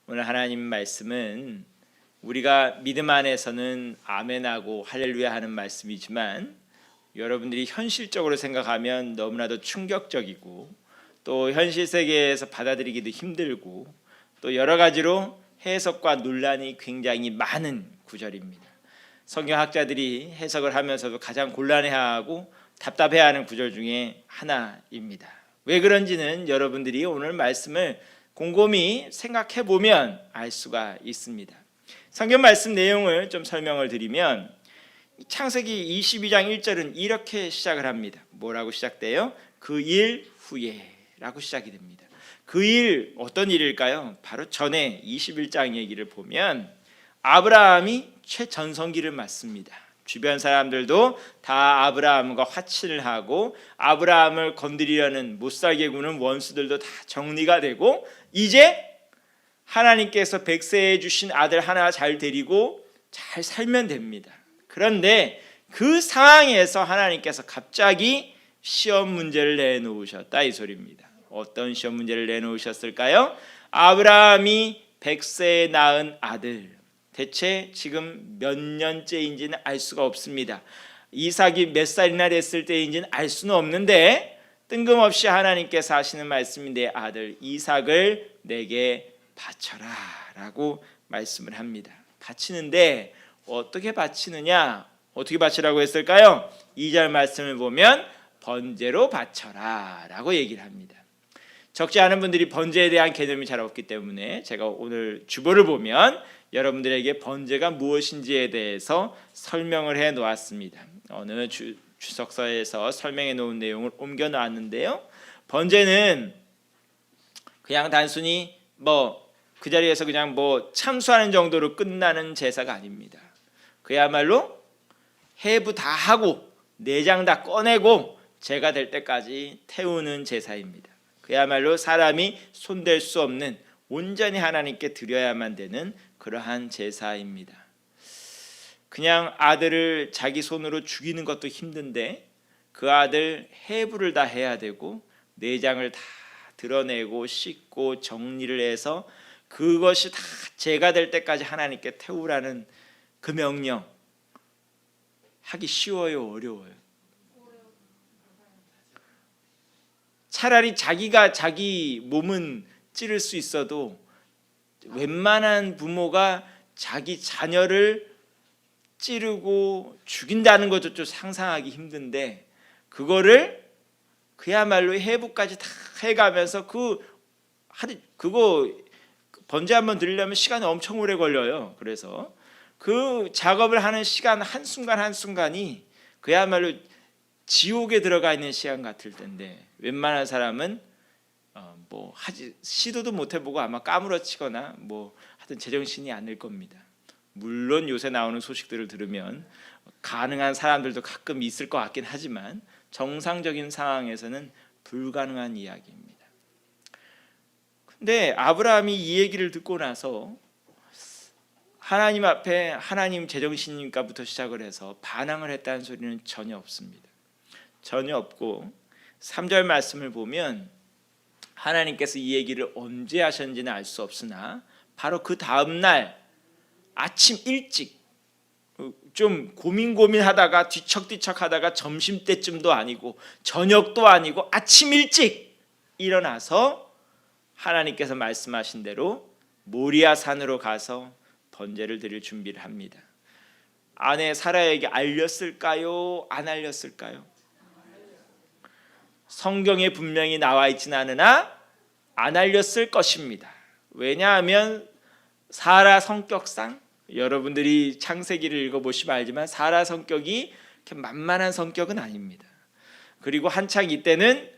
오늘 하나님 말씀은 우리가 믿음 안에서는 아멘하고 할렐루야 하는 말씀이지만 여러분들이 현실적으로 생각하면 너무나도 충격적이고 또 현실 세계에서 받아들이기도 힘들고 또 여러 가지로 해석과 논란이 굉장히 많은 구절입니다. 성경학자들이 해석을 하면서도 가장 곤란해하고 답답해하는 구절 중에 하나입니다. 왜 그런지는 여러분들이 오늘 말씀을 곰곰이 생각해 보면 알 수가 있습니다. 성경 말씀 내용을 좀 설명을 드리면 창세기 22장 1절은 이렇게 시작을 합니다. 뭐라고 시작돼요? 그 일 후에 라고 시작이 됩니다. 그 일 어떤 일일까요? 바로 전에 21장 얘기를 보면 아브라함이 최전성기를 맞습니다. 주변 사람들도 다 아브라함과 화친을 하고 아브라함을 건드리려는 못살게 구는 원수들도 다 정리가 되고 이제 하나님께서 백세해 주신 아들 하나 잘 데리고 잘 살면 됩니다. 그런데 그 상황에서 하나님께서 갑자기 시험 문제를 내놓으셨다 이 소리입니다. 어떤 시험 문제를 내놓으셨을까요? 아브라함이 백세에 낳은 아들 대체 지금 몇 년째인지는 알 수가 없습니다. 이삭이 몇 살이나 됐을 때인지는 알 수는 없는데 뜬금없이 하나님께서 하시는 말씀인데 아들 이삭을 내게 바쳐라 라고 말씀을 합니다. 바치는데 어떻게 바치느냐? 어떻게 바치라고 했을까요? 2절 말씀을 보면 번제로 바쳐라 라고 얘기를 합니다. 적지 않은 분들이 번제에 대한 개념이 잘 없기 때문에 제가 오늘 주보를 보면 여러분들에게 번제가 무엇인지에 대해서 설명을 해 놓았습니다. 어느 주석서에서 설명해 놓은 내용을 옮겨 놨는데요. 번제는 그냥 단순히 그 자리에서 그냥 참수하는 정도로 끝나는 제사가 아닙니다. 그야말로 해부 다 하고 내장 다 꺼내고 제가 될 때까지 태우는 제사입니다. 그야말로 사람이 손댈 수 없는 온전히 하나님께 드려야만 되는 그러한 제사입니다. 그냥 아들을 자기 손으로 죽이는 것도 힘든데 그 아들 해부를 다 해야 되고 내장을 다 드러내고 씻고 정리를 해서 그것이 다 제가 될 때까지 하나님께 태우라는 그 명령 하기 쉬워요, 어려워요? 차라리 자기가 자기 몸은 찌를 수 있어도 웬만한 부모가 자기 자녀를 찌르고 죽인다는 것도 좀 상상하기 힘든데 그거를 그야말로 해부까지 다 해가면서 그거 번제 한번 드리려면 시간이 엄청 오래 걸려요. 그래서 그 작업을 하는 시간 한순간 한순간이 그야말로 지옥에 들어가 있는 시간 같을 텐데 웬만한 사람은 시도도 못 해보고 아마 까무러치거나 하여튼 제정신이 아닐 겁니다. 물론 요새 나오는 소식들을 들으면 가능한 사람들도 가끔 있을 것 같긴 하지만 정상적인 상황에서는 불가능한 이야기입니다. 근데 아브라함이 이 얘기를 듣고 나서 하나님 앞에 하나님 제정신인가부터 시작을 해서 반항을 했다는 소리는 전혀 없습니다. 전혀 없고 3절 말씀을 보면 하나님께서 이 얘기를 언제 하셨는지는 알 수 없으나 바로 그 다음 날 아침 일찍 좀 고민하다가 뒤척뒤척하다가 점심때쯤도 아니고 저녁도 아니고 아침 일찍 일어나서 하나님께서 말씀하신 대로 모리아 산으로 가서 번제를 드릴 준비를 합니다. 아내 사라에게 알렸을까요? 안 알렸을까요? 성경에 분명히 나와 있지는 않으나 안 알렸을 것입니다. 왜냐하면 사라 성격상 여러분들이 창세기를 읽어보시면 알지만 사라 성격이 이렇게 만만한 성격은 아닙니다. 그리고 한창 이때는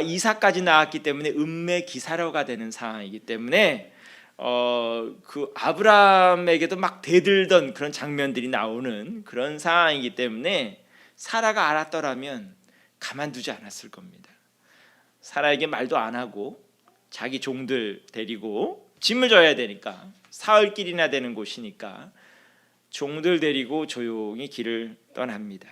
이삭까지 낳았기 때문에 음매 기사로가 되는 상황이기 때문에 그 아브라함에게도 막 대들던 그런 장면들이 나오는 그런 상황이기 때문에 사라가 알았더라면 가만두지 않았을 겁니다. 사라에게 말도 안 하고 자기 종들 데리고 짐을 져야 되니까 사흘길이나 되는 곳이니까 종들 데리고 조용히 길을 떠납니다.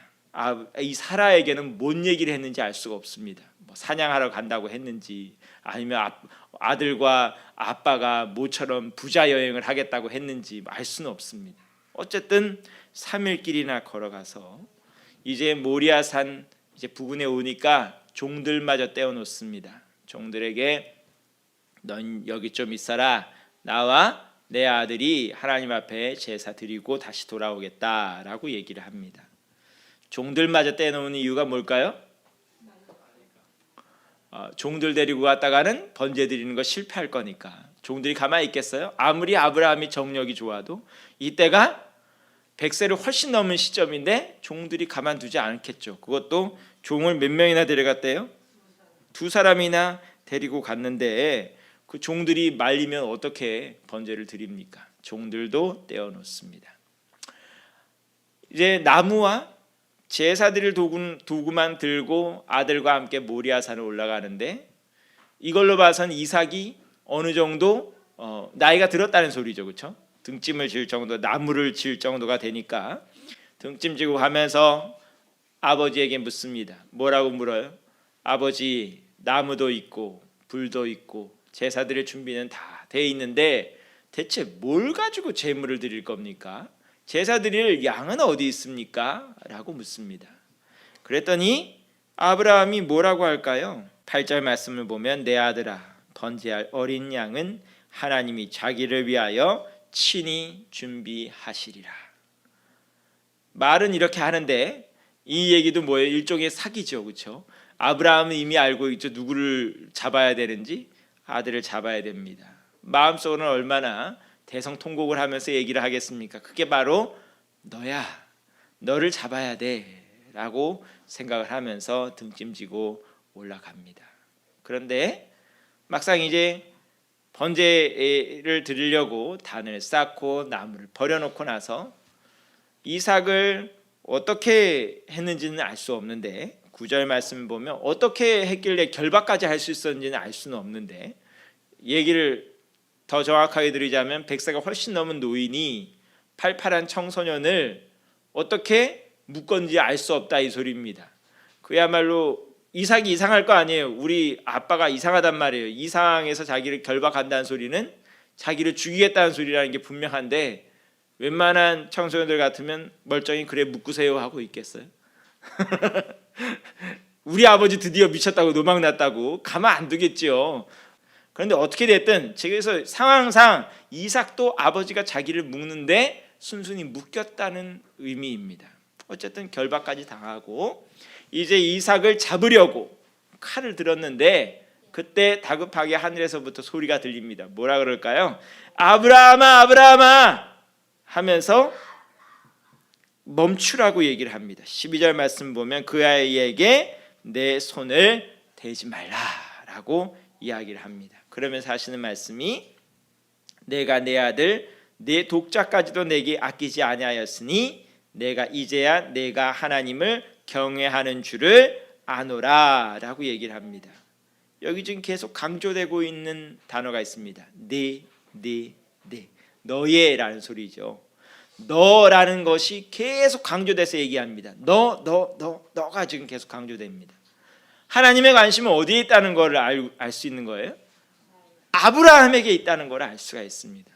이 사라에게는 뭔 얘기를 했는지 알 수가 없습니다. 뭐 사냥하러 간다고 했는지 아니면 아들과 아빠가 모처럼 부자 여행을 하겠다고 했는지 알 수는 없습니다. 어쨌든 3일 길이나 걸어가서 이제 모리아산 이제 부근에 오니까 종들마저 떼어놓습니다. 종들에게 넌 여기 좀 있어라. 나와 내 아들이 하나님 앞에 제사 드리고 다시 돌아오겠다라고 얘기를 합니다. 종들마저 떼어놓은 이유가 뭘까요? 종들 데리고 갔다가는 번제 드리는 거 실패할 거니까. 종들이 가만히 있겠어요? 아무리 아브라함이 정력이 좋아도 이때가 100세를 훨씬 넘은 시점인데 종들이 가만두지 않겠죠. 그것도 종을 몇 명이나 데려갔대요? 2사람이나 데리고 갔는데 그 종들이 말리면 어떻게 번제를 드립니까? 종들도 떼어놓습니다. 이제 나무와 제사 드릴 도구만 들고 아들과 함께 모리아산을 올라가는데 이걸로 봐선 이삭이 어느 정도 나이가 들었다는 소리죠. 그렇죠? 등짐을 질 정도, 나무를 질 정도가 되니까 등짐 지고 가면서 아버지에게 묻습니다. 뭐라고 물어요? 아버지, 나무도 있고 불도 있고 제사 드릴 준비는 다 돼 있는데 대체 뭘 가지고 제물을 드릴 겁니까? 제사 드릴 양은 어디 있습니까? 라고 묻습니다. 그랬더니 아브라함이 뭐라고 할까요? 8절 말씀을 보면 내 아들아, 번제할 어린 양은 하나님이 자기를 위하여 친히 준비하시리라. 말은 이렇게 하는데 이 얘기도 뭐예요? 일종의 사기죠. 그렇죠? 아브라함은 이미 알고 있죠. 누구를 잡아야 되는지. 아들을 잡아야 됩니다. 마음속으로는 얼마나 대성통곡을 하면서 얘기를 하겠습니까? 그게 바로 너야. 너를 잡아야 돼 라고 생각을 하면서 등짐지고 올라갑니다. 그런데 막상 이제 번제를 드리려고 단을 쌓고 나무를 버려놓고 나서 이삭을 어떻게 했는지는 알 수 없는데 9절 말씀 보면 어떻게 했길래 결박까지 할 수 있었는지는 알 수는 없는데 얘기를 더 정확하게 드리자면 100세가 훨씬 넘은 노인이 팔팔한 청소년을 어떻게 묶었는지 알 수 없다 이 소리입니다. 그야말로 이삭이 이상할 거 아니에요. 우리 아빠가 이상하단 말이에요. 이상해서 자기를 결박한다는 소리는 자기를 죽이겠다는 소리라는 게 분명한데 웬만한 청소년들 같으면 멀쩡히 그래 묶으세요 하고 있겠어요? 우리 아버지 드디어 미쳤다고 노망났다고 가만 안 두겠죠. 그런데 어떻게 됐든 그래서 상황상 이삭도 아버지가 자기를 묶는데 순순히 묶였다는 의미입니다. 어쨌든 결박까지 당하고 이제 이삭을 잡으려고 칼을 들었는데 그때 다급하게 하늘에서부터 소리가 들립니다. 뭐라 그럴까요? 아브라함아 아브라함아 하면서 멈추라고 얘기를 합니다. 12절 말씀 보면 그 아이에게 내 손을 대지 말라라고 이야기를 합니다. 그러면서 하시는 말씀이 내가 내 아들 내 독자까지도 내게 아끼지 아니하였으니 내가 이제야 내가 하나님을 경외하는 줄을 아노라라고 얘기를 합니다. 여기 지금 계속 강조되고 있는 단어가 있습니다. 네, 너의라는 소리죠. 너라는 것이 계속 강조돼서 얘기합니다. 너가 지금 계속 강조됩니다. 하나님의 관심은 어디에 있다는 것을 알 수 있는 거예요? 아브라함에게 있다는 걸 알 수가 있습니다.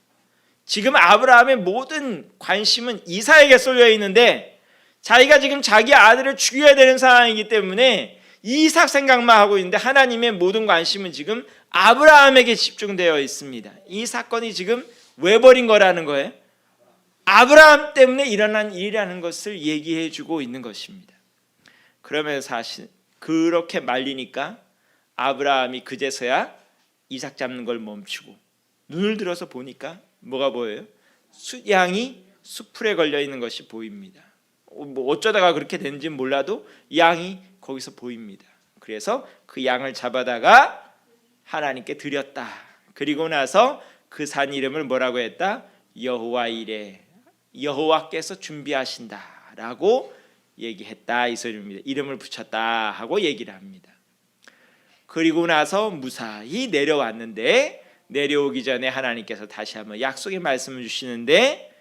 지금 아브라함의 모든 관심은 이삭에게 쏠려 있는데 자기가 지금 자기 아들을 죽여야 되는 상황이기 때문에 이삭 생각만 하고 있는데 하나님의 모든 관심은 지금 아브라함에게 집중되어 있습니다. 이 사건이 지금 왜 벌인 거라는 거예요? 아브라함 때문에 일어난 일이라는 것을 얘기해 주고 있는 것입니다. 그러면서 사실 그렇게 말리니까 아브라함이 그제서야 이삭 잡는 걸 멈추고 눈을 들어서 보니까 뭐가 보여요? 양이 수풀에 걸려 있는 것이 보입니다. 뭐 어쩌다가 그렇게 된지 몰라도 양이 거기서 보입니다. 그래서 그 양을 잡아다가 하나님께 드렸다. 그리고 나서 그 산 이름을 뭐라고 했다? 여호와 이레, 여호와께서 준비하신다라고 얘기했다 이 소리입니다. 이름을 붙였다 하고 얘기를 합니다. 그리고 나서 무사히 내려왔는데 내려오기 전에 하나님께서 다시 한번 약속의 말씀을 주시는데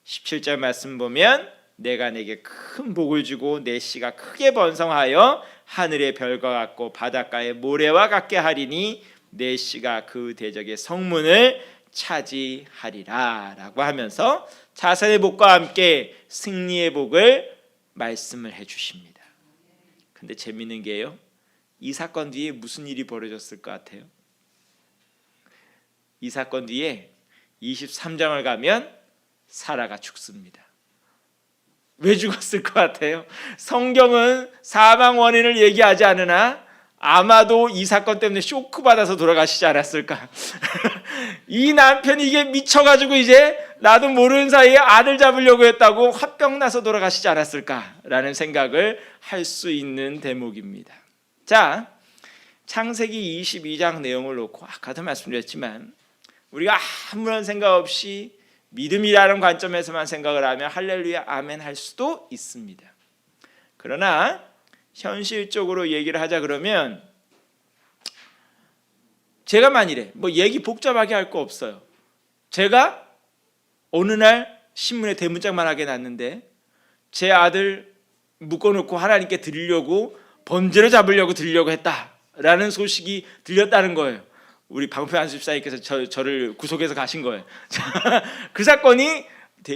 17절 말씀 보면 내가 내게 큰 복을 주고 내 씨가 크게 번성하여 하늘의 별과 같고 바닷가의 모래와 같게 하리니 내 씨가 그 대적의 성문을 차지하리라 라고 하면서 자선의 복과 함께 승리의 복을 말씀을 해주십니다. 근데 재미있는 게요, 이 사건 뒤에 무슨 일이 벌어졌을 것 같아요? 이 사건 뒤에 23장을 가면 사라가 죽습니다. 왜 죽었을 것 같아요? 성경은 사망 원인을 얘기하지 않으나 아마도 이 사건 때문에 쇼크 받아서 돌아가시지 않았을까? 이 남편이 이게 미쳐가지고 이제 나도 모르는 사이에 아들 잡으려고 했다고 화병 나서 돌아가시지 않았을까라는 생각을 할 수 있는 대목입니다. 자, 창세기 22장 내용을 놓고 아까도 말씀드렸지만 우리가 아무런 생각 없이 믿음이라는 관점에서만 생각을 하면 할렐루야 아멘 할 수도 있습니다. 그러나 현실적으로 얘기를 하자 그러면 제가 만일에 뭐 얘기 복잡하게 할 거 없어요. 제가 어느 날 신문에 대문짝만 하게 났는데 제 아들 묶어놓고 하나님께 드리려고 범죄로 잡으려고 드리려고 했다라는 소식이 들렸다는 거예요. 우리 방패 안수집사님께서 저를 구속해서 가신 거예요. 그 사건이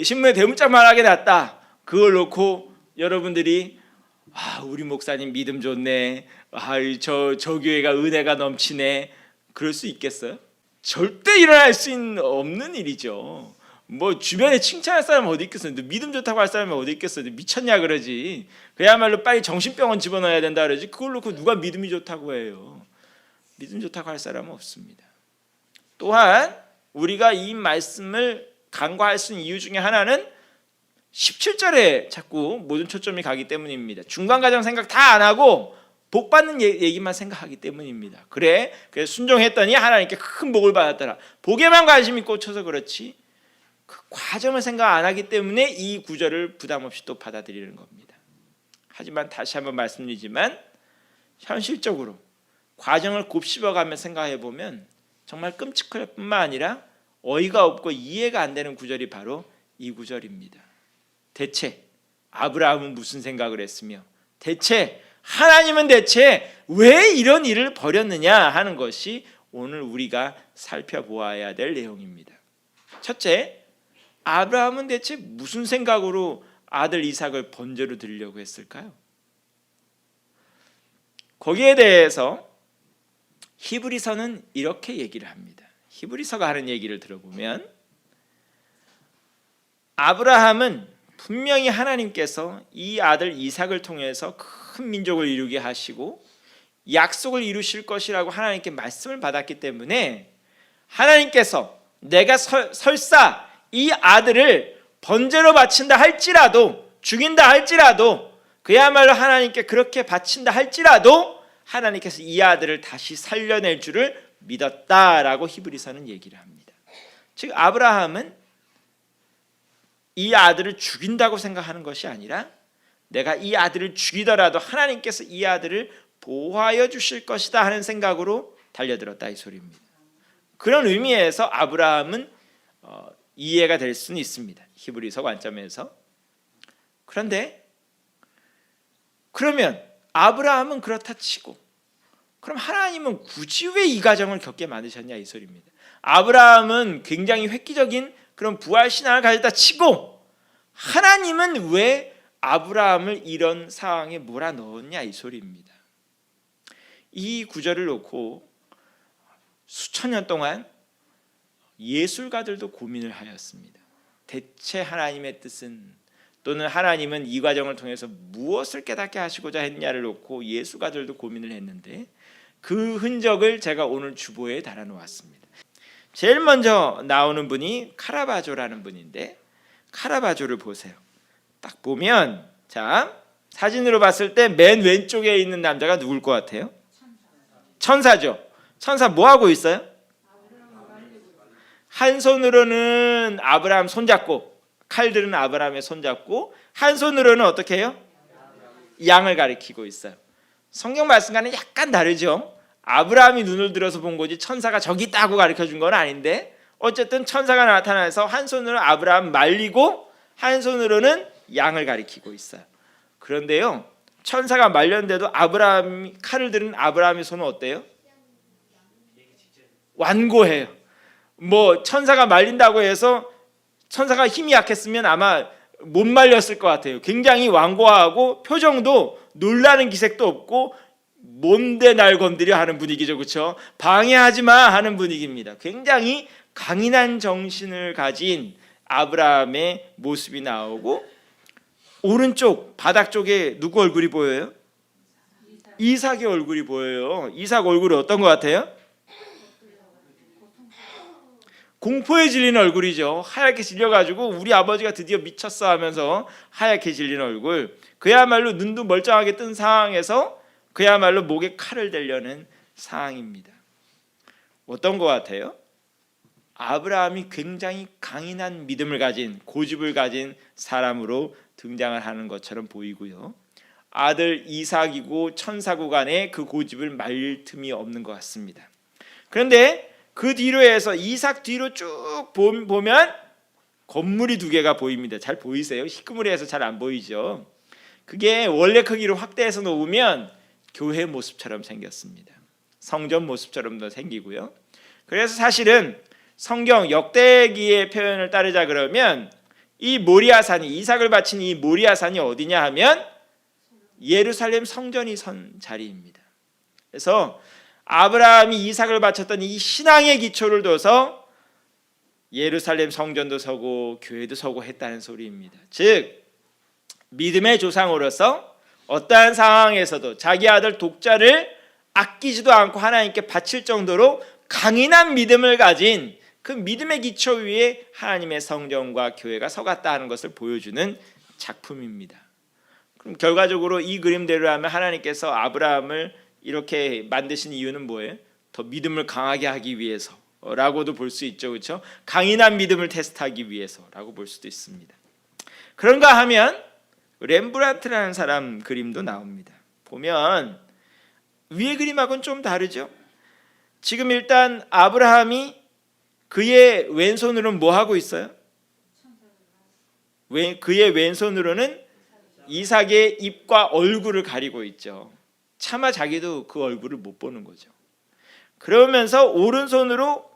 신문에 대문짝만 하게 났다. 그걸 놓고 여러분들이 우리 목사님 믿음 좋네, 저 교회가 은혜가 넘치네, 그럴 수 있겠어요? 절대 일어날 수 없는 일이죠. 뭐 주변에 칭찬할 사람은 어디 있겠어요? 믿음 좋다고 할 사람은 어디 있겠어요? 미쳤냐 그러지. 그야말로 빨리 정신병원 집어넣어야 된다 그러지. 그걸 놓고 누가 믿음이 좋다고 해요? 믿음 좋다고 할 사람은 없습니다. 또한 우리가 이 말씀을 간과할 수 있는 이유 중에 하나는 17절에 자꾸 모든 초점이 가기 때문입니다. 중간과정 생각 다 안 하고 복 받는 얘기만 생각하기 때문입니다. 그래서 순종했더니 하나님께 큰 복을 받았더라. 복에만 관심이 꽂혀서 그렇지 그 과정을 생각 안 하기 때문에 이 구절을 부담 없이 또 받아들이는 겁니다. 하지만 다시 한번 말씀드리지만 현실적으로 과정을 곱씹어가며 생각해 보면 정말 끔찍할 뿐만 아니라 어이가 없고 이해가 안 되는 구절이 바로 이 구절입니다. 대체 아브라함은 무슨 생각을 했으며 대체 하나님은 대체 왜 이런 일을 벌였느냐 하는 것이 오늘 우리가 살펴보아야 될 내용입니다. 첫째, 아브라함은 대체 무슨 생각으로 아들 이삭을 번제로 드리려고 했을까요? 거기에 대해서 히브리서는 이렇게 얘기를 합니다. 히브리서가 하는 얘기를 들어보면 아브라함은 분명히 하나님께서 이 아들 이삭을 통해서 큰 민족을 이루게 하시고 약속을 이루실 것이라고 하나님께 말씀을 받았기 때문에 하나님께서 내가 설사 이 아들을 번제로 바친다 할지라도 죽인다 할지라도 그야말로 하나님께 그렇게 바친다 할지라도 하나님께서 이 아들을 다시 살려낼 줄을 믿었다라고 히브리서는 얘기를 합니다. 즉 아브라함은 이 아들을 죽인다고 생각하는 것이 아니라 내가 이 아들을 죽이더라도 하나님께서 이 아들을 보호하여 주실 것이다 하는 생각으로 달려들었다 이 소리입니다. 그런 의미에서 아브라함은 이해가 될 수는 있습니다. 히브리서 관점에서. 그런데 그러면 아브라함은 그렇다 치고 그럼 하나님은 굳이 왜 이 가정을 겪게 만드셨냐 이 소리입니다. 아브라함은 굉장히 획기적인 그런 부활신앙을 가졌다 치고 하나님은 왜 아브라함을 이런 상황에 몰아넣었냐 이 소리입니다. 이 구절을 놓고 수천 년 동안 예술가들도 고민을 하였습니다. 대체 하나님의 뜻은 또는 하나님은 이 과정을 통해서 무엇을 깨닫게 하시고자 했냐를 놓고 예술가들도 고민을 했는데 그 흔적을 제가 오늘 주보에 달아놓았습니다. 제일 먼저 나오는 분이 카라바조라는 분인데 카라바조를 보세요. 딱 보면 자 사진으로 봤을 때 맨 왼쪽에 있는 남자가 누굴 것 같아요? 천사죠. 천사 뭐 하고 있어요? 한 손으로는 아브라함 손잡고 칼들은 아브라함의 손잡고 한 손으로는 어떻게 해요? 양을 가리키고 있어요. 성경 말씀과는 약간 다르죠. 아브라함이 눈을 들어서 본 거지 천사가 저기 있다고 가르쳐준 건 아닌데 어쨌든 천사가 나타나서 한 손으로 아브라함 말리고 한 손으로는 양을 가리키고 있어요. 그런데요 천사가 말렸는데도 아브라함이 칼을 들은 아브라함의 손은 어때요? 완고해요. 뭐 천사가 말린다고 해서 천사가 힘이 약했으면 아마 못 말렸을 것 같아요. 굉장히 완고하고 표정도 놀라는 기색도 없고 뭔데 날 건드려 하는 분위기죠. 그렇죠? 방해하지 마 하는 분위기입니다. 굉장히 강인한 정신을 가진 아브라함의 모습이 나오고 오른쪽 바닥 쪽에 누구 얼굴이 보여요? 이삭의 얼굴이 보여요. 이삭 얼굴이 어떤 것 같아요? 공포에 질린 얼굴이죠. 하얗게 질려가지고 우리 아버지가 드디어 미쳤어 하면서 하얗게 질린 얼굴. 그야말로 눈도 멀쩡하게 뜬 상황에서 그야말로 목에 칼을 대려는 상황입니다. 어떤 것 같아요? 아브라함이 굉장히 강인한 믿음을 가진, 고집을 가진 사람으로 등장을 하는 것처럼 보이고요. 아들 이삭이고 천사고 간에 그 고집을 말릴 틈이 없는 것 같습니다. 그런데 그 뒤로 해서 이삭 뒤로 쭉 보면 건물이 두 개가 보입니다. 잘 보이세요? 시커멓게 잘 안 보이죠? 그게 원래 크기로 확대해서 놓으면 교회 모습처럼 생겼습니다. 성전 모습처럼도 생기고요. 그래서 사실은 성경 역대기의 표현을 따르자 그러면 이 모리아산이, 이삭을 바친 이 모리아산이 어디냐 하면 예루살렘 성전이 선 자리입니다. 그래서 아브라함이 이삭을 바쳤던 이 신앙의 기초를 둬서 예루살렘 성전도 서고 교회도 서고 했다는 소리입니다. 즉 믿음의 조상으로서 어떠한 상황에서도 자기 아들 독자를 아끼지도 않고 하나님께 바칠 정도로 강인한 믿음을 가진 그 믿음의 기초 위에 하나님의 성전과 교회가 서갔다 하는 것을 보여주는 작품입니다. 그럼 결과적으로 이 그림대로 하면 하나님께서 아브라함을 이렇게 만드신 이유는 뭐예요? 더 믿음을 강하게 하기 위해서라고도 볼 수 있죠. 그렇죠? 강인한 믿음을 테스트하기 위해서라고 볼 수도 있습니다. 그런가 하면 렘브란트라는 사람 그림도 나옵니다. 보면 위의 그림하고는 좀 다르죠. 지금 일단 아브라함이 그의 왼손으로는 뭐 하고 있어요? 그의 왼손으로는 이삭의 입과 얼굴을 가리고 있죠. 차마 자기도 그 얼굴을 못 보는 거죠. 그러면서 오른손으로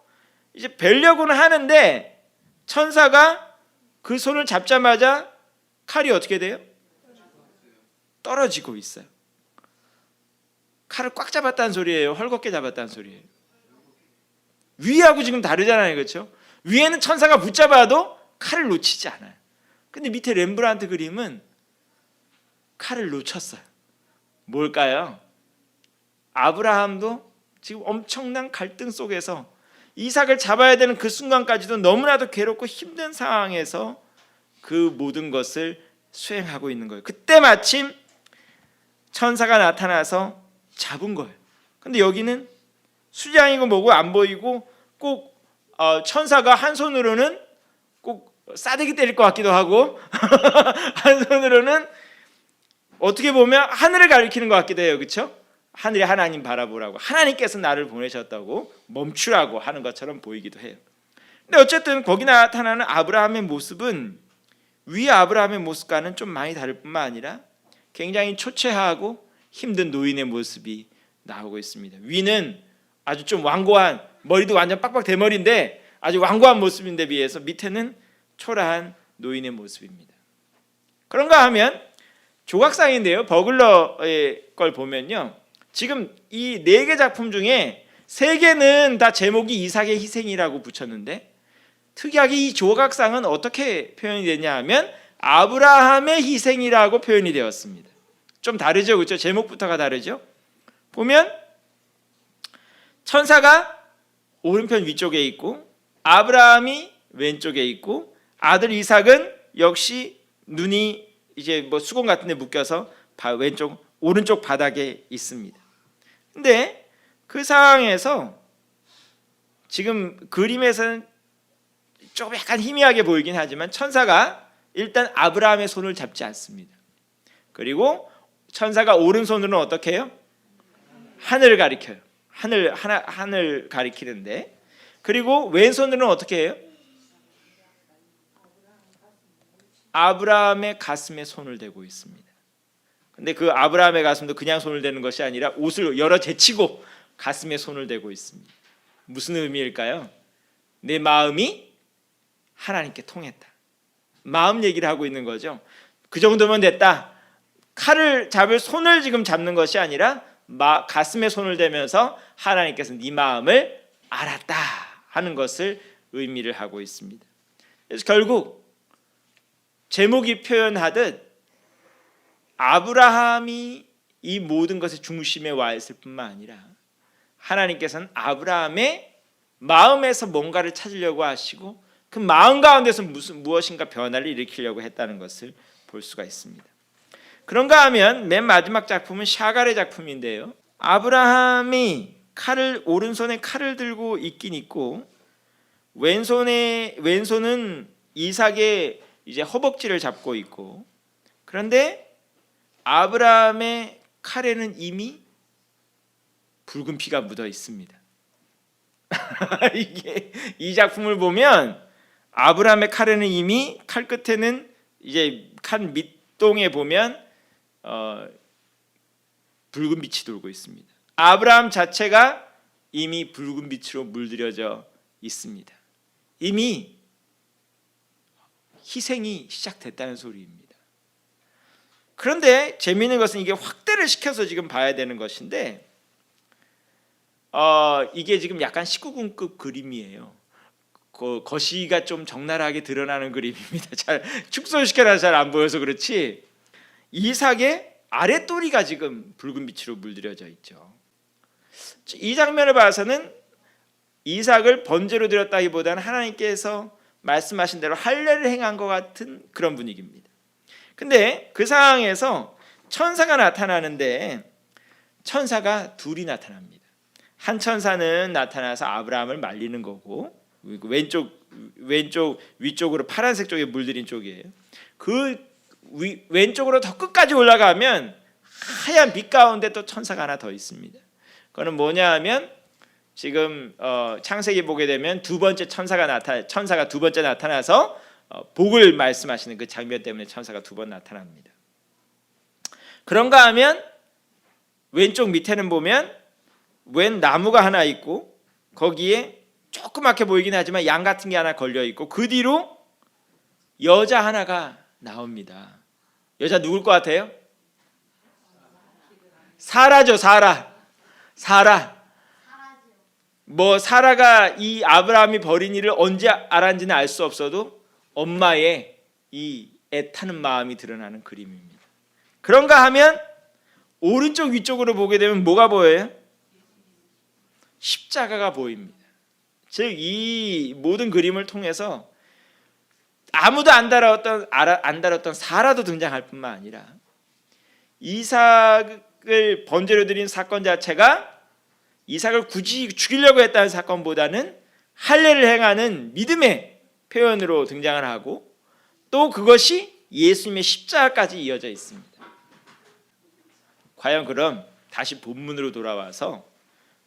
이제 벨려고는 하는데 천사가 그 손을 잡자마자 칼이 어떻게 돼요? 떨어지고 있어요. 칼을 꽉 잡았다는 소리예요? 헐겁게 잡았다는 소리예요? 위하고 지금 다르잖아요. 그렇죠? 위에는 천사가 붙잡아도 칼을 놓치지 않아요. 근데 밑에 렘브란트 그림은 칼을 놓쳤어요. 뭘까요? 아브라함도 지금 엄청난 갈등 속에서 이삭을 잡아야 되는 그 순간까지도 너무나도 괴롭고 힘든 상황에서 그 모든 것을 수행하고 있는 거예요. 그때 마침 천사가 나타나서 잡은 거예요. 근데 여기는 수장이고 뭐고 안 보이고 꼭 천사가 한 손으로는 꼭 싸대기 때릴 것 같기도 하고 한 손으로는 어떻게 보면 하늘을 가리키는 것 같기도 해요. 그렇죠? 하늘에 하나님 바라보라고, 하나님께서 나를 보내셨다고 멈추라고 하는 것처럼 보이기도 해요. 근데 어쨌든 거기 나타나는 아브라함의 모습은 위 아브라함의 모습과는 좀 많이 다를 뿐만 아니라 굉장히 초췌하고 힘든 노인의 모습이 나오고 있습니다. 위는 아주 좀 완고한, 머리도 완전 빡빡 대머리인데 아주 완고한 모습인데 비해서 밑에는 초라한 노인의 모습입니다. 그런가 하면 조각상인데요. 버글러의 걸 보면요. 지금 이 4개 작품 중에 3개는 다 제목이 이삭의 희생이라고 붙였는데 특이하게 이 조각상은 어떻게 표현이 되냐 하면 아브라함의 희생이라고 표현이 되었습니다. 좀 다르죠. 그렇죠? 제목부터가 다르죠. 보면 천사가 오른편 위쪽에 있고 아브라함이 왼쪽에 있고 아들 이삭은 역시 눈이 이제 뭐 수건 같은 데 묶여서 오른쪽 바닥에 있습니다. 근데 그 상황에서 지금 그림에서는 좀 약간 희미하게 보이긴 하지만 천사가 일단 아브라함의 손을 잡지 않습니다. 그리고 천사가 오른손으로는 어떻게 해요? 하늘을 가리켜요. 하늘 가리키는데, 그리고 왼손으로는 어떻게 해요? 아브라함의 가슴에 손을 대고 있습니다. 근데 그 아브라함의 가슴도 그냥 손을 대는 것이 아니라 옷을 열어 제치고 가슴에 손을 대고 있습니다. 무슨 의미일까요? 내 마음이 하나님께 통했다. 마음 얘기를 하고 있는 거죠. 그 정도면 됐다. 칼을 잡을 손을 지금 잡는 것이 아니라 가슴에 손을 대면서 하나님께서 네 마음을 알았다 하는 것을 의미를 하고 있습니다. 그래서 결국 제목이 표현하듯 아브라함이 이 모든 것의 중심에 와 있을 뿐만 아니라 하나님께서는 아브라함의 마음에서 뭔가를 찾으려고 하시고 그 마음 가운데서 무엇인가 변화를 일으키려고 했다는 것을 볼 수가 있습니다. 그런가 하면 맨 마지막 작품은 샤갈의 작품인데요. 아브라함이 오른손에 칼을 들고 있긴 있고 왼손은 이삭의 이제 허벅지를 잡고 있고, 그런데 아브라함의 칼에는 이미 붉은 피가 묻어 있습니다. 이 작품을 보면 아브라함의 칼에는 이미 칼 끝에는 이제 칼 밑동에 보면 붉은 빛이 돌고 있습니다. 아브라함 자체가 이미 붉은 빛으로 물들여져 있습니다. 이미 희생이 시작됐다는 소리입니다. 그런데 재미있는 것은 이게 확대를 시켜서 지금 봐야 되는 것인데 이게 지금 약간 19금급 그림이에요. 거시가 좀 적나라하게 드러나는 그림입니다. 잘 축소시켜라 잘 안 보여서 그렇지 이삭의 아랫도리가 지금 붉은 빛으로 물들여져 있죠. 이 장면을 봐서는 이삭을 번제로 드렸다기보다는 하나님께서 말씀하신 대로 할례를 행한 것 같은 그런 분위기입니다. 근데 그 상황에서 천사가 나타나는데 천사가 둘이 나타납니다. 한 천사는 나타나서 아브라함을 말리는 거고 왼쪽 위쪽으로 파란색 쪽에 물들인 쪽이에요. 그 왼쪽으로 더 끝까지 올라가면 하얀 빛 가운데 또 천사가 하나 더 있습니다. 그거는 뭐냐 하면 지금 창세기 보게 되면 두 번째 천사가 두 번째 나타나서 복을 말씀하시는 그 장면 때문에 천사가 두 번 나타납니다. 그런가 하면 왼쪽 밑에는 보면 웬 나무가 하나 있고 거기에 조그맣게 보이긴 하지만 양 같은 게 하나 걸려 있고 그 뒤로 여자 하나가 나옵니다. 여자 누굴 것 같아요? 사라죠. 사라. 사라가 이 아브라함이 벌인 일을 언제 알았는지는 알 수 없어도 엄마의 이 애타는 마음이 드러나는 그림입니다. 그런가 하면 오른쪽 위쪽으로 보게 되면 뭐가 보여요? 십자가가 보입니다. 즉 이 모든 그림을 통해서 아무도 안 다뤘던 사라도 등장할 뿐만 아니라 이삭을 번제로 드린 사건 자체가 이삭을 굳이 죽이려고 했다는 사건보다는 할례를 행하는 믿음의 표현으로 등장을 하고 또 그것이 예수님의 십자가까지 이어져 있습니다. 과연 그럼 다시 본문으로 돌아와서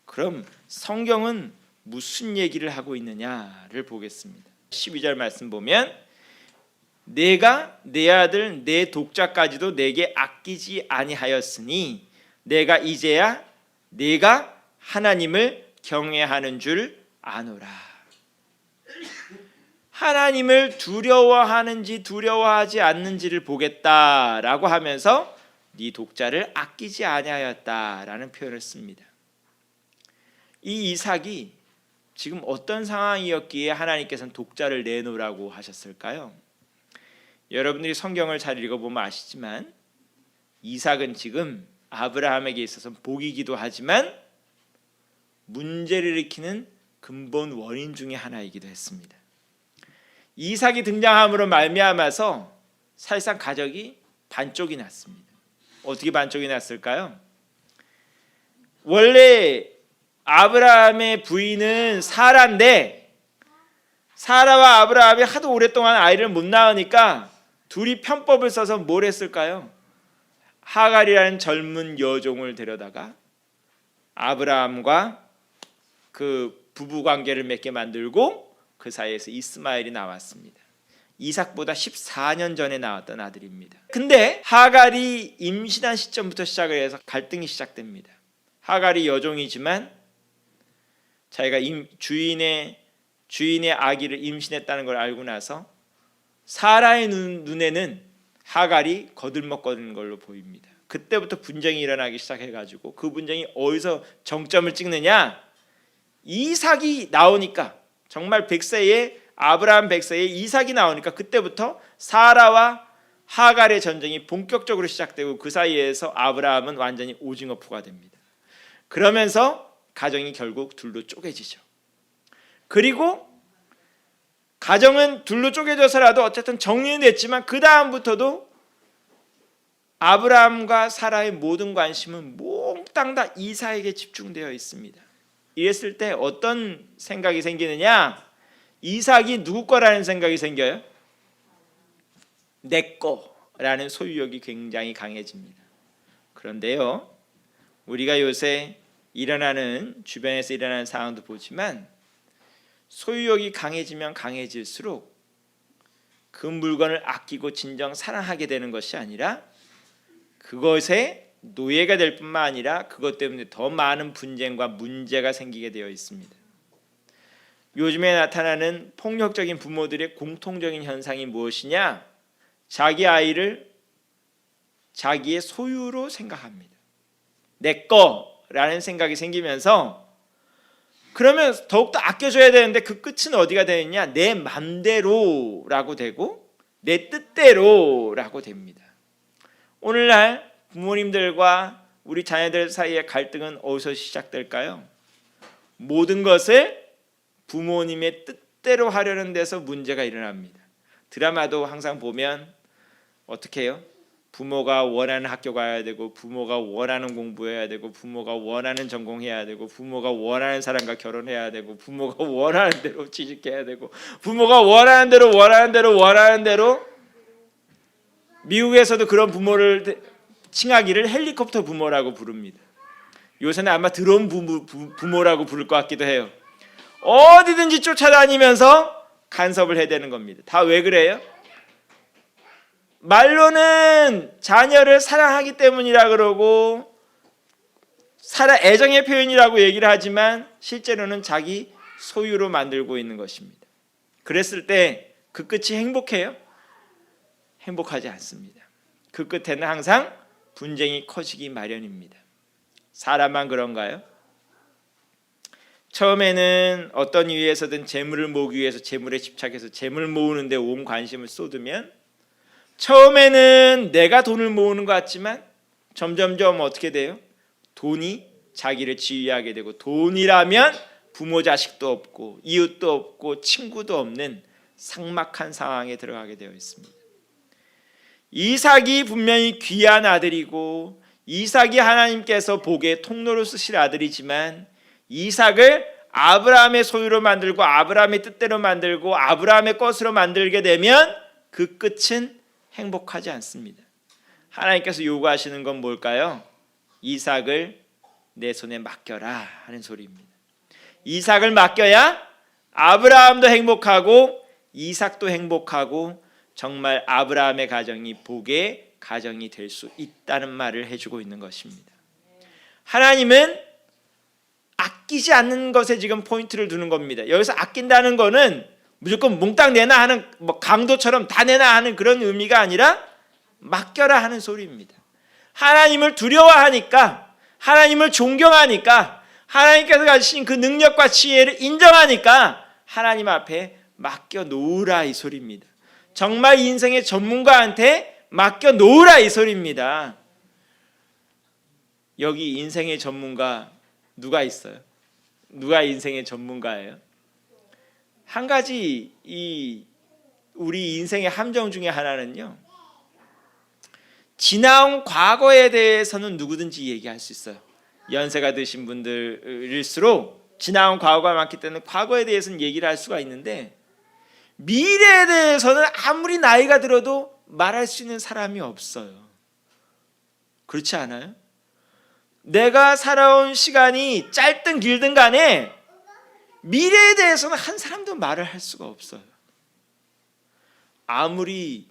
그럼 성경은 무슨 얘기를 하고 있느냐를 보겠습니다. 12절 말씀 보면 내가 내 아들 내 독자까지도 내게 아끼지 아니하였으니 내가 이제야 내가 하나님을 경외하는 줄 아노라. 하나님을 두려워하는지 두려워하지 않는지를 보겠다라고 하면서 네 독자를 아끼지 아니하였다라는 표현을 씁니다. 이 이삭이 지금 어떤 상황이었기에 하나님께서는 독자를 내놓으라고 하셨을까요? 여러분들이 성경을 잘 읽어보면 아시지만 이삭은 지금 아브라함에게 있어서는 복이기도 하지만 문제를 일으키는 근본 원인 중에 하나이기도 했습니다. 이삭이 등장함으로 말미암아서 사실상 가족이 반쪽이 났습니다. 어떻게 반쪽이 났을까요? 원래 아브라함의 부인은 사라인데 사라와 아브라함이 하도 오랫동안 아이를 못 낳으니까 둘이 편법을 써서 뭘 했을까요? 하갈이라는 젊은 여종을 데려다가 아브라함과 그 부부 관계를 맺게 만들고 그 사이에서 이스마엘이 나왔습니다. 이삭보다 14년 전에 나왔던 아들입니다. 근데 하갈이 임신한 시점부터 시작을 해서 갈등이 시작됩니다. 하갈이 여종이지만 자기가 주인의 아기를 임신했다는 걸 알고 나서 사라의 눈에는 하갈이 거들먹거리는 걸로 보입니다. 그때부터 분쟁이 일어나기 시작해가지고 그 분쟁이 어디서 정점을 찍느냐, 이삭이 나오니까, 정말 아브라함 100세에 이삭이 나오니까 그때부터 사라와 하갈의 전쟁이 본격적으로 시작되고 그 사이에서 아브라함은 완전히 오징어포가 됩니다. 그러면서 가정이 결국 둘로 쪼개지죠. 그리고 가정은 둘로 쪼개져서라도 어쨌든 정리는 됐지만 그 다음부터도 아브라함과 사라의 모든 관심은 몽땅 다 이삭에게 집중되어 있습니다. 이랬을 때 어떤 생각이 생기느냐, 이삭이 누구 거라는 생각이 생겨요? 내 거라는 소유욕이 굉장히 강해집니다. 그런데요, 우리가 요새 주변에서 일어나는 상황도 보지만 소유욕이 강해지면 강해질수록 그 물건을 아끼고 진정 사랑하게 되는 것이 아니라 그것에 노예가 될 뿐만 아니라 그것 때문에 더 많은 분쟁과 문제가 생기게 되어 있습니다. 요즘에 나타나는 폭력적인 부모들의 공통적인 현상이 무엇이냐? 자기 아이를 자기의 소유로 생각합니다. 내 거라는 생각이 생기면서, 그러면 더욱더 아껴줘야 되는데 그 끝은 어디가 되느냐? 내 맘대로라고 되고 내 뜻대로라고 됩니다. 오늘날 부모님들과 우리 자녀들 사이의 갈등은 어디서 시작될까요? 모든 것을 부모님의 뜻대로 하려는 데서 문제가 일어납니다. 드라마도 항상 보면 어떻게 해요? 부모가 원하는 학교 가야 되고, 부모가 원하는 공부해야 되고, 부모가 원하는 전공해야 되고, 부모가 원하는 사람과 결혼해야 되고, 부모가 원하는 대로 취직해야 되고, 부모가 원하는 대로 미국에서도 그런 부모를 칭하기를 헬리콥터 부모라고 부릅니다. 요새는 아마 드론 부모라고 부를 것 같기도 해요. 어디든지 쫓아다니면서 간섭을 해대는 겁니다. 다 왜 그래요? 말로는 자녀를 사랑하기 때문이라 그러고 애정의 표현이라고 얘기를 하지만 실제로는 자기 소유로 만들고 있는 것입니다. 그랬을 때 그 끝이 행복해요? 행복하지 않습니다. 그 끝에는 항상 분쟁이 커지기 마련입니다. 사람만 그런가요? 처음에는 어떤 이유에서든 재물을 모으기 위해서 재물에 집착해서 재물 모으는 데 온 관심을 쏟으면, 처음에는 내가 돈을 모으는 것 같지만 점점점 어떻게 돼요? 돈이 자기를 지휘하게 되고, 돈이라면 부모 자식도 없고 이웃도 없고 친구도 없는 삭막한 상황에 들어가게 되어 있습니다. 이삭이 분명히 귀한 아들이고 이삭이 하나님께서 복의 통로로 쓰실 아들이지만, 이삭을 아브라함의 소유로 만들고 아브라함의 뜻대로 만들고 아브라함의 것으로 만들게 되면 그 끝은 행복하지 않습니다. 하나님께서 요구하시는 건 뭘까요? 이삭을 내 손에 맡겨라 하는 소리입니다. 이삭을 맡겨야 아브라함도 행복하고 이삭도 행복하고 정말 아브라함의 가정이 복의 가정이 될 수 있다는 말을 해주고 있는 것입니다. 하나님은 아끼지 않는 것에 지금 포인트를 두는 겁니다. 여기서 아낀다는 거는 무조건 몽땅 내놔 하는, 강도처럼 다 내놔 하는 그런 의미가 아니라 맡겨라 하는 소리입니다. 하나님을 두려워하니까, 하나님을 존경하니까, 하나님께서 가지신 그 능력과 지혜를 인정하니까 하나님 앞에 맡겨 놓으라 이 소리입니다. 정말 인생의 전문가한테 맡겨 놓으라 이 소리입니다. 여기 인생의 전문가 누가 있어요? 누가 인생의 전문가예요? 한 가지 우리 인생의 함정 중에 하나는요, 지나온 과거에 대해서는 누구든지 얘기할 수 있어요. 연세가 드신 분들일수록 지나온 과거가 많기 때문에 과거에 대해서는 얘기를 할 수가 있는데, 미래에 대해서는 아무리 나이가 들어도 말할 수 있는 사람이 없어요. 그렇지 않아요? 내가 살아온 시간이 짧든 길든 간에 미래에 대해서는 한 사람도 말을 할 수가 없어요. 아무리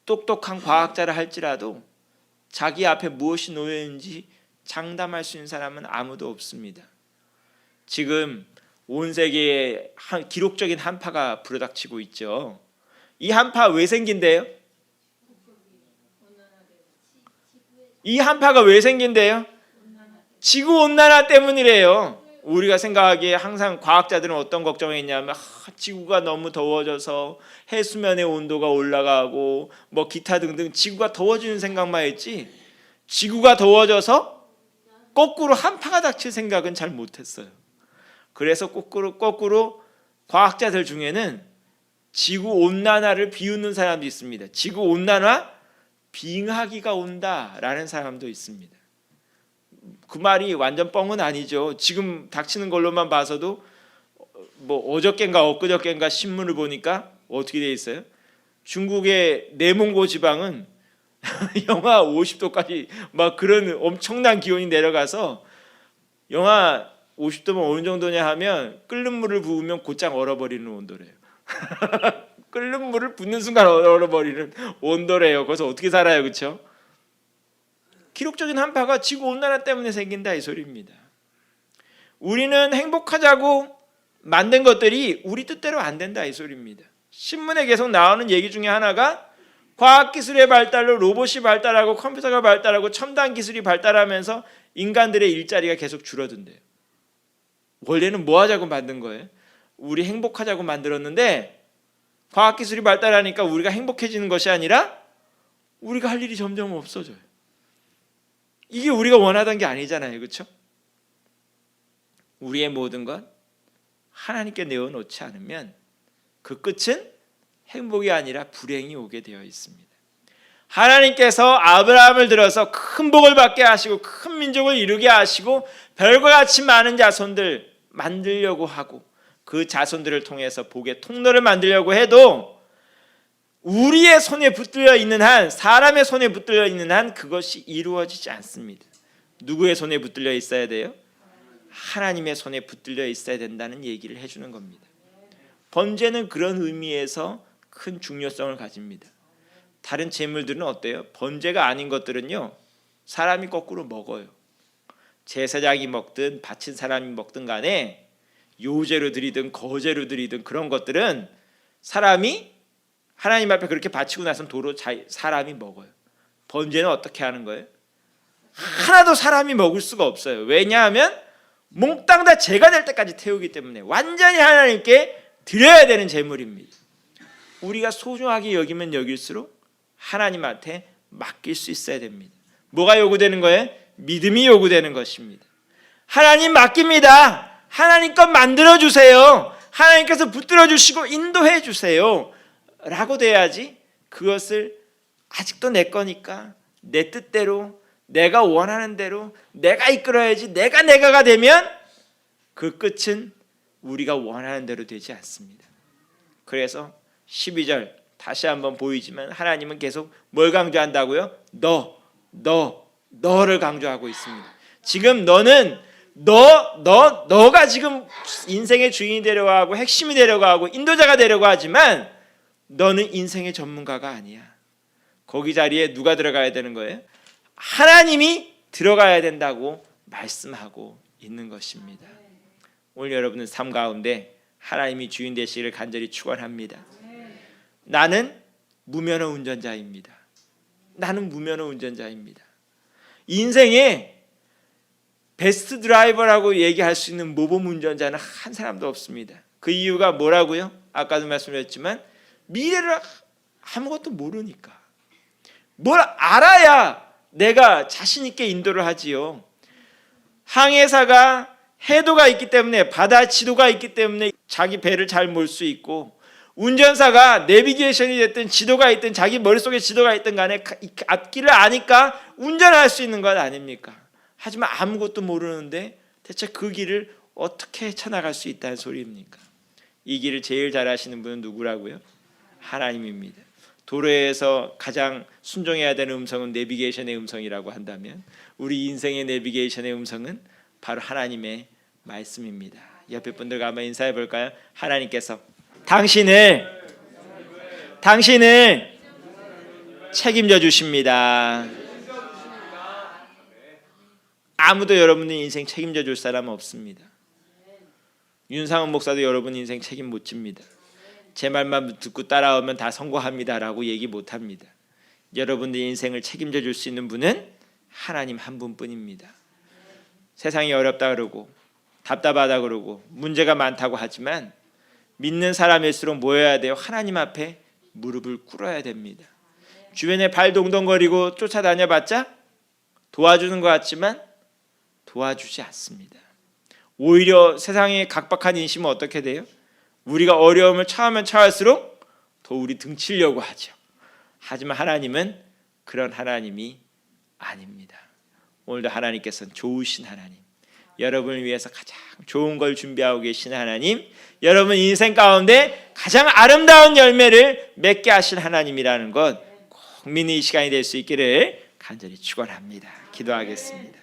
똑똑한 과학자라 할지라도 자기 앞에 무엇이 놓여 있는지 장담할 수 있는 사람은 아무도 없습니다. 지금 온 세계에 기록적인 한파가 불어닥치고 있죠. 이 한파 왜 생긴대요? 이 한파가 왜 생긴대요? 지구온난화 때문이래요. 우리가 생각하기에 항상 과학자들은 어떤 걱정이 있냐면 지구가 너무 더워져서 해수면의 온도가 올라가고 뭐 기타 등등 지구가 더워지는 생각만 했지 지구가 더워져서 거꾸로 한파가 닥칠 생각은 잘 못했어요. 그래서 거꾸로 과학자들 중에는 지구온난화를 비웃는 사람도 있습니다. 지구온난화 빙하기가 온다라는 사람도 있습니다. 그 말이 완전 뻥은 아니죠. 지금 닥치는 걸로만 봐서도 뭐 어저께인가 엊그저께인가 신문을 보니까 어떻게 돼 있어요? 중국의 내몽고 지방은 영하 50도까지 막 그런 엄청난 기온이 내려가서 영하 50도면 어느 정도냐 하면 끓는 물을 부으면 곧장 얼어버리는 온도래요. 끓는 물을 붓는 순간 얼어버리는 온도래요. 거기서 어떻게 살아요, 그렇죠? 기록적인 한파가 지구온난화 때문에 생긴다 이 소리입니다. 우리는 행복하자고 만든 것들이 우리 뜻대로 안 된다 이 소리입니다. 신문에 계속 나오는 얘기 중에 하나가 과학기술의 발달로 로봇이 발달하고 컴퓨터가 발달하고 첨단 기술이 발달하면서 인간들의 일자리가 계속 줄어든대요. 원래는 뭐 하자고 만든 거예요? 우리 행복하자고 만들었는데 과학기술이 발달하니까 우리가 행복해지는 것이 아니라 우리가 할 일이 점점 없어져요. 이게 우리가 원하던 게 아니잖아요, 그렇죠? 우리의 모든 것 하나님께 내어놓지 않으면 그 끝은 행복이 아니라 불행이 오게 되어 있습니다. 하나님께서 아브라함을 들어서 큰 복을 받게 하시고 큰 민족을 이루게 하시고 별과 같이 많은 자손들 만들려고 하고 그 자손들을 통해서 복의 통로를 만들려고 해도 우리의 손에 붙들려 있는 한, 사람의 손에 붙들려 있는 한 그것이 이루어지지 않습니다. 누구의 손에 붙들려 있어야 돼요? 하나님의 손에 붙들려 있어야 된다는 얘기를 해주는 겁니다. 번제는 그런 의미에서 큰 중요성을 가집니다. 다른 제물들은 어때요? 번제가 아닌 것들은요, 사람이 거꾸로 먹어요. 제사장이 먹든 바친 사람이 먹든 간에 요제로 드리든 거제로 드리든 그런 것들은 사람이 하나님 앞에 그렇게 바치고 나서는 도로 사람이 먹어요. 번제는 어떻게 하는 거예요? 하나도 사람이 먹을 수가 없어요. 왜냐하면 몽땅 다 제가 될 때까지 태우기 때문에 완전히 하나님께 드려야 되는 제물입니다. 우리가 소중하게 여기면 여길수록 하나님한테 맡길 수 있어야 됩니다. 뭐가 요구되는 거예요? 믿음이 요구되는 것입니다. 하나님 맡깁니다. 하나님 것 만들어주세요. 하나님께서 붙들어 주시고 인도해 주세요 라고 돼야지 그것을 아직도 내 거니까 내 뜻대로 내가 원하는 대로 내가 이끌어야지 내가가 되면 그 끝은 우리가 원하는 대로 되지 않습니다. 그래서 12절 다시 한번 보이지만 하나님은 계속 뭘 강조한다고요? 너를 강조하고 있습니다. 지금 너는 너가 지금 인생의 주인이 되려고 하고 핵심이 되려고 하고 인도자가 되려고 하지만 너는 인생의 전문가가 아니야. 거기 자리에 누가 들어가야 되는 거예요? 하나님이 들어가야 된다고 말씀하고 있는 것입니다. 오늘 여러분은 삶 가운데 하나님이 주인 되시기를 간절히 축원합니다. 나는 무면허 운전자입니다. 나는 무면허 운전자입니다. 인생에 베스트 드라이버라고 얘기할 수 있는 모범 운전자는 한 사람도 없습니다. 그 이유가 뭐라고요? 아까도 말씀드렸지만 미래를 아무것도 모르니까. 뭘 알아야 내가 자신 있게 인도를 하지요. 항해사가 해도가 있기 때문에 바다 지도가 있기 때문에 자기 배를 잘 몰 수 있고 운전사가 내비게이션이 됐든 지도가 있든 자기 머릿속에 지도가 있든 간에 앞길을 아니까 운전할 수 있는 것 아닙니까? 하지만 아무것도 모르는데 대체 그 길을 어떻게 헤쳐나갈 수 있다는 소리입니까? 이 길을 제일 잘 아시는 분은 누구라고요? 하나님입니다. 도로에서 가장 순종해야 되는 음성은 내비게이션의 음성이라고 한다면 우리 인생의 내비게이션의 음성은 바로 하나님의 말씀입니다. 옆에 분들과 한번 인사해 볼까요? 하나님께서 당신을 당신을 책임져 주십니다. 아무도 여러분의 인생 책임져 줄 사람 없습니다. 윤상은 목사도 여러분 인생 책임 못 집니다. 제 말만 듣고 따라오면 다 성공합니다라고 얘기 못 합니다. 여러분의 인생을 책임져 줄 수 있는 분은 하나님 한 분뿐입니다. 세상이 어렵다 그러고 답답하다 그러고 문제가 많다고 하지만 믿는 사람일수록 뭐 해야 돼요? 하나님 앞에 무릎을 꿇어야 됩니다. 주변에 발 동동거리고 쫓아다녀봤자 도와주는 것 같지만 도와주지 않습니다. 오히려 세상의 각박한 인심은 어떻게 돼요? 우리가 어려움을 처하면 처할수록 더 우리 등치려고 하죠. 하지만 하나님은 그런 하나님이 아닙니다. 오늘도 하나님께서는 좋으신 하나님, 여러분을 위해서 가장 좋은 걸 준비하고 계신 하나님, 여러분 인생 가운데 가장 아름다운 열매를 맺게 하실 하나님이라는 것 꼭 믿는 이 시간이 될 수 있기를 간절히 축원합니다. 기도하겠습니다.